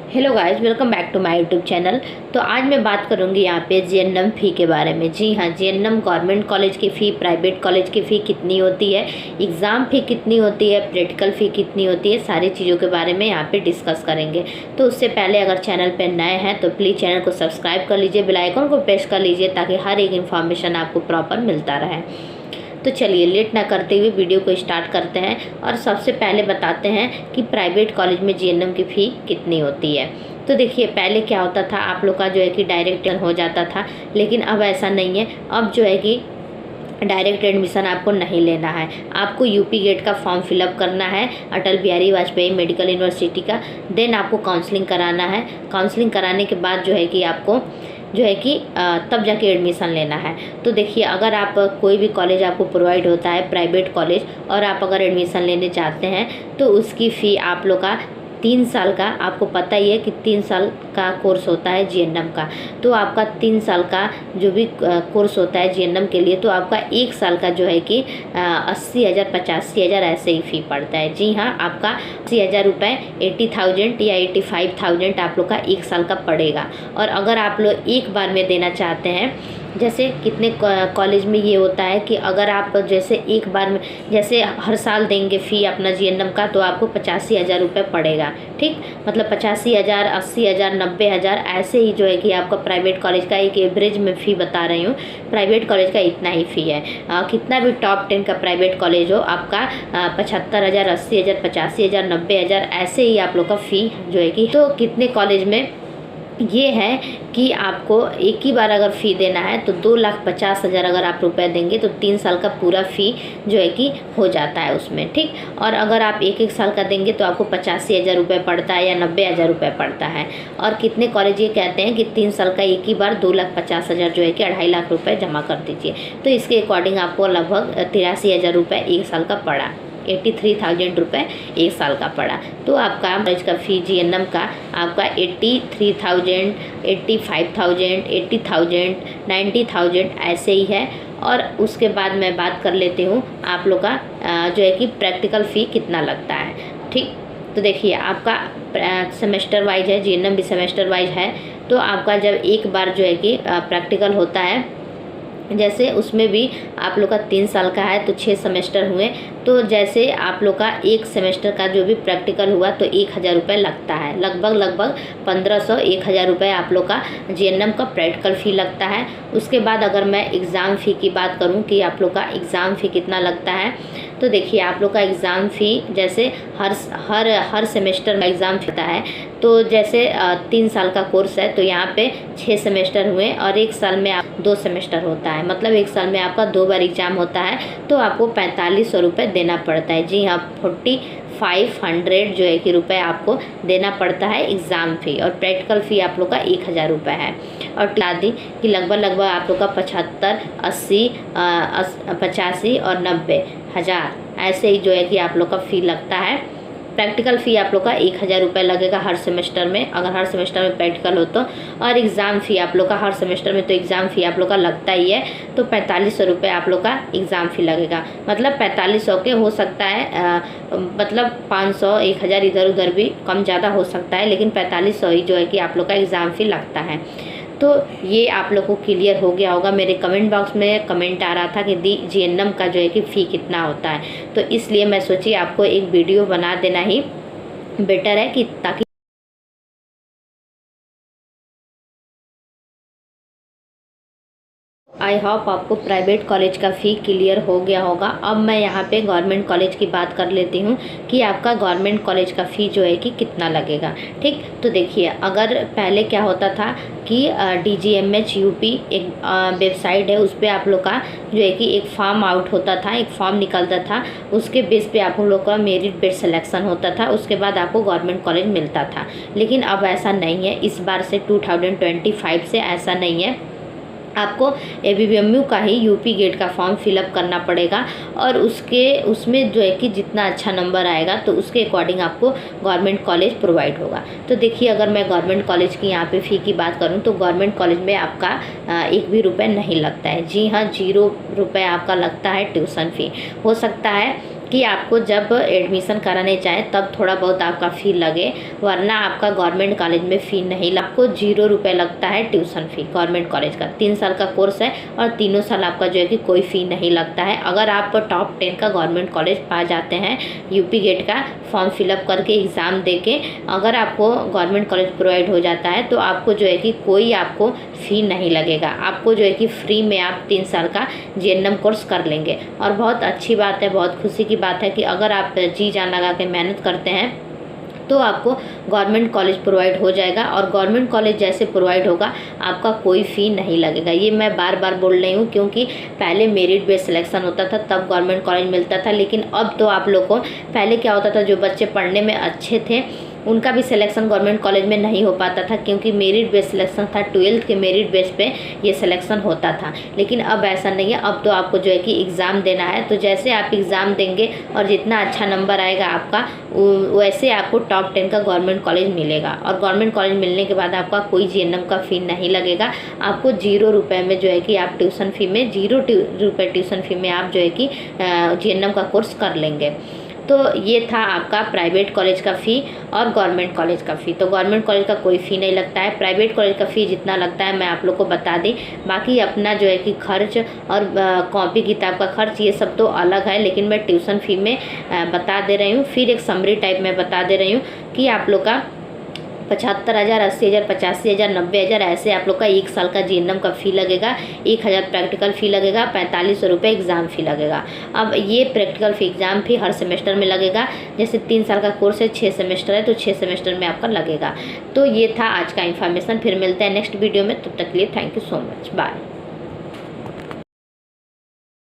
Hello guys, welcome back to my YouTube channel. तो आज मैं बात करूंगी यहाँ पे जीएनएम फ़ी के बारे में। जी हाँ, जीएनएम गवर्नमेंट कॉलेज की फ़ी, प्राइवेट कॉलेज की फ़ी कितनी होती है, एग्ज़ाम फ़ी कितनी होती है, प्रैक्टिकल फ़ी कितनी होती है, सारी चीज़ों के बारे में यहाँ पे डिस्कस करेंगे। तो उससे पहले अगर चैनल पर नए हैं तो प्लीज़ चैनल को सब्सक्राइब कर लीजिए, बेल आइकन को प्रेस कर लीजिए ताकि हर एक इन्फॉर्मेशन आपको प्रॉपर मिलता रहे। तो चलिए लेट ना करते हुए वीडियो को स्टार्ट करते हैं और सबसे पहले बताते हैं कि प्राइवेट कॉलेज में जीएनएम की फ़ी कितनी होती है। तो देखिए, पहले क्या होता था, आप लोग का जो है कि डायरेक्ट हो जाता था, लेकिन अब ऐसा नहीं है। अब जो है कि डायरेक्ट एडमिशन आपको नहीं लेना है, आपको यूपी गेट का फॉर्म फिलअप करना है, अटल बिहारी वाजपेयी मेडिकल यूनिवर्सिटी का। देन आपको काउंसलिंग कराना है। काउंसलिंग कराने के बाद जो है कि आपको जो है कि तब जाके एडमिशन लेना है। तो देखिए, अगर आप कोई भी कॉलेज आपको प्रोवाइड होता है प्राइवेट कॉलेज, और आप अगर एडमिशन लेने चाहते हैं तो उसकी फ़ी आप लोग का 3 साल का, आपको पता ही है कि 3 साल का कोर्स होता है जीएनएम का। तो आपका 3 साल का जो भी कोर्स होता है जीएनएम के लिए, तो आपका 1 साल का जो है कि 80,000 85,000 ऐसे ही फ़ी पड़ता है। जी हाँ, आपका 80,000 रुपये 80,000 या 85,000 आप लोग का 1 साल का पड़ेगा। और अगर आप लोग एक बार में देना चाहते हैं, जैसे कितने कॉलेज में ये होता है कि अगर आप जैसे एक बार में, जैसे हर साल देंगे फ़ी अपना जीएनएम का, तो आपको 85,000 रुपये पड़ेगा। ठीक, मतलब 85,000, 80,000, 90,000 ऐसे ही जो है कि आपका प्राइवेट कॉलेज का एक एवरेज में फ़ी बता रही हूँ, प्राइवेट कॉलेज का इतना ही फ़ी है। कितना भी टॉप 10 का प्राइवेट कॉलेज हो, आपका 75,000, 80,000, 85,000, 90,000 ऐसे ही आप लोग का फ़ी जो है कि। तो कितने कॉलेज में ये है कि आपको एक ही बार अगर फ़ी देना है तो 2,50,000 अगर आप रुपए देंगे तो 3 साल का पूरा फ़ी जो है कि हो जाता है उसमें। ठीक, और अगर आप एक एक साल का देंगे तो आपको 85,000 रुपये पड़ता है या 90,000 रुपये पड़ता है। और कितने कॉलेज ये कहते हैं कि 3 साल का एक ही बार 2,50,000 जो है कि 2.5 लाख रुपये जमा कर दीजिए। तो इसके अकॉर्डिंग आपको लगभग 83,000 रुपये 1 साल का पड़ा, 83,000 रुपये 1 साल का पड़ा। तो आपका कॉलेज का फ़ी जीएनएम का आपका 83,000, 85,000, 80,000, 90,000 ऐसे ही है। और उसके बाद मैं बात कर लेती हूँ आप लोग का जो है कि प्रैक्टिकल फ़ी कितना लगता है। ठीक, तो देखिए, आपका सेमेस्टर वाइज है, जीएनएम भी सेमेस्टर वाइज है। तो आपका जब एक बार जो है कि प्रैक्टिकल होता है, जैसे उसमें भी आप लोग का 3 साल का है तो 6 सेमेस्टर हुए। तो जैसे आप लोग का एक सेमेस्टर का जो भी प्रैक्टिकल हुआ तो 1,000 रुपये लगता है, लगभग 1,500 1,000 रुपये आप लोग का जीएनएम का प्रैक्टिकल फ़ी लगता है। उसके बाद अगर मैं एग्ज़ाम फ़ी की बात करूं कि आप लोग का एग्ज़ाम फ़ी कितना लगता है, तो देखिए, आप लोग का एग्ज़ाम फ़ी जैसे हर सेमेस्टर में एग्ज़ाम होता है। तो जैसे 3 साल का कोर्स है तो यहाँ पे 6 सेमेस्टर हुए और 1 साल में आप 2 सेमेस्टर होता है, मतलब 1 साल में आपका 2 बार एग्ज़ाम होता है। तो आपको 4,500 रुपये देना पड़ता है। जी हाँ, 4,500 जो है कि रुपये आपको देना पड़ता है एग्ज़ाम फ़ी। और प्रैक्टिकल फ़ी आप लोग का 1,000 रुपये है। और बता दी कि लगभग आप लोग का 75, 80, 85 और 90,000 ऐसे ही जो है कि आप लोग का फ़ी लगता है। प्रैक्टिकल फ़ी आप लोग का 1,000 रुपये लगेगा हर सेमेस्टर में, अगर हर सेमेस्टर में प्रैक्टिकल हो तो। और एग्ज़ाम फ़ी आप लोग का हर सेमेस्टर में तो एग्ज़ाम फ़ी आप लोग का लगता ही है। तो 4,500 रुपये आप लोग का एग्ज़ाम फ़ी लगेगा, मतलब 4,500 के हो सकता है मतलब 500, 1,000 इधर उधर भी कम ज़्यादा हो सकता है, लेकिन 4,500 ही जो है कि आप लोग का एग्ज़ाम फ़ी लगता है। तो ये आप लोग को क्लियर हो गया होगा। मेरे कमेंट बॉक्स में कमेंट आ रहा था कि जीएनएम का जो है कि फ़ी कितना होता है, तो इसलिए मैं सोची आपको एक वीडियो बना देना ही बेटर है कि ताकि आई होप आपको प्राइवेट कॉलेज का फ़ी क्लियर हो गया होगा। अब मैं यहाँ पे गवर्नमेंट कॉलेज की बात कर लेती हूँ कि आपका गवर्नमेंट कॉलेज का फ़ी जो है कि कितना लगेगा। ठीक, तो देखिए, अगर पहले क्या होता था कि DGMH यूपी एक वेबसाइट है, उस पर आप लोग का जो है कि एक फॉर्म आउट होता था, एक फॉर्म निकलता था, उसके बेस पे आप लोग का मेरिट बेस्ड सिलेक्शन होता था, उसके बाद आपको गवर्नमेंट कॉलेज मिलता था। लेकिन अब ऐसा नहीं है, इस बार से 2025 से ऐसा नहीं है। आपको ABBMU का ही यूपी गेट का फॉर्म फिलअप करना पड़ेगा, और उसमें जो है कि जितना अच्छा नंबर आएगा तो उसके अकॉर्डिंग आपको गवर्नमेंट कॉलेज प्रोवाइड होगा। तो देखिए, अगर मैं गवर्नमेंट कॉलेज की यहाँ पे फ़ी की बात करूँ तो गवर्नमेंट कॉलेज में आपका 1 भी रुपये नहीं लगता है। जी हाँ, 0 रुपये आपका लगता है ट्यूशन फ़ी। हो सकता है कि आपको जब एडमिशन कराने चाहें तब थोड़ा बहुत आपका फ़ी लगे, वरना आपका गवर्नमेंट कॉलेज में फ़ी नहीं आपको 0 रुपये लगता है ट्यूशन फ़ी। गवर्नमेंट कॉलेज का 3 साल का कोर्स है और तीनों साल आपका जो है कि कोई फ़ी नहीं लगता है। अगर आप टॉप 10 का गवर्नमेंट कॉलेज पा जाते हैं यूपी गेट का फॉर्म फिलअप करके एग्ज़ाम दे के, अगर आपको गवर्नमेंट कॉलेज प्रोवाइड हो जाता है तो आपको जो है कि कोई आपको फ़ी नहीं लगेगा। आपको जो है कि फ्री में आप 3 साल का जीएनएम कोर्स कर लेंगे। और बहुत अच्छी बात है, बहुत खुशी की बात है कि अगर आप जी जान लगा के मेहनत करते हैं तो आपको गवर्नमेंट कॉलेज प्रोवाइड हो जाएगा। और गवर्नमेंट कॉलेज जैसे प्रोवाइड होगा आपका कोई फ़ी नहीं लगेगा। ये मैं बार बार बोल रही हूँ क्योंकि पहले मेरिट बेस्ड सिलेक्शन होता था तब गवर्नमेंट कॉलेज मिलता था, लेकिन अब तो आप लोग को, पहले क्या होता था, जो बच्चे पढ़ने में अच्छे थे उनका भी सिलेक्शन गवर्नमेंट कॉलेज में नहीं हो पाता था क्योंकि मेरिट बेस्ड सिलेक्शन था। 12th के मेरिट बेस पे ये सिलेक्शन होता था, लेकिन अब ऐसा नहीं है। अब तो आपको जो है कि एग्ज़ाम देना है, तो जैसे आप एग्ज़ाम देंगे और जितना अच्छा नंबर आएगा आपका, वैसे आपको टॉप 10 का गवर्नमेंट कॉलेज मिलेगा। और गवर्नमेंट कॉलेज मिलने के बाद आपका कोई जीएनएम का फ़ी नहीं लगेगा। आपको 0 रुपये में जो है कि आप ट्यूशन फ़ी में 0 रुपये ट्यूशन फ़ी में आप जो है कि जीएनएम का कोर्स कर लेंगे। तो ये था आपका प्राइवेट कॉलेज का फ़ी और गवर्नमेंट कॉलेज का फ़ी। तो गवर्नमेंट कॉलेज का कोई फ़ी नहीं लगता है। प्राइवेट कॉलेज का फ़ी जितना लगता है मैं आप लोग को बता दी। बाकी अपना जो है कि खर्च और कॉपी किताब का खर्च ये सब तो अलग है, लेकिन मैं ट्यूशन फ़ी में बता दे रही हूँ। फिर एक समरी टाइप में बता दे रही हूँ कि आप लोग का 75,000, 80,000, 85,000, 90,000 ऐसे आप लोग का 1 साल का जीएनएम का फ़ी लगेगा। 1,000 प्रैक्टिकल फ़ी लगेगा, 4500 रुपये एग्ज़ाम फ़ी लगेगा। अब ये प्रैक्टिकल फ़ी एग्ज़ाम फ़ी हर सेमेस्टर में लगेगा। जैसे 3 साल का कोर्स है, 6 सेमेस्टर है, तो 6 सेमेस्टर में आपका लगेगा। तो ये था आज का इन्फॉर्मेशन। फिर मिलते हैं नेक्स्ट वीडियो में, तब तक के लिए thank you so much, bye.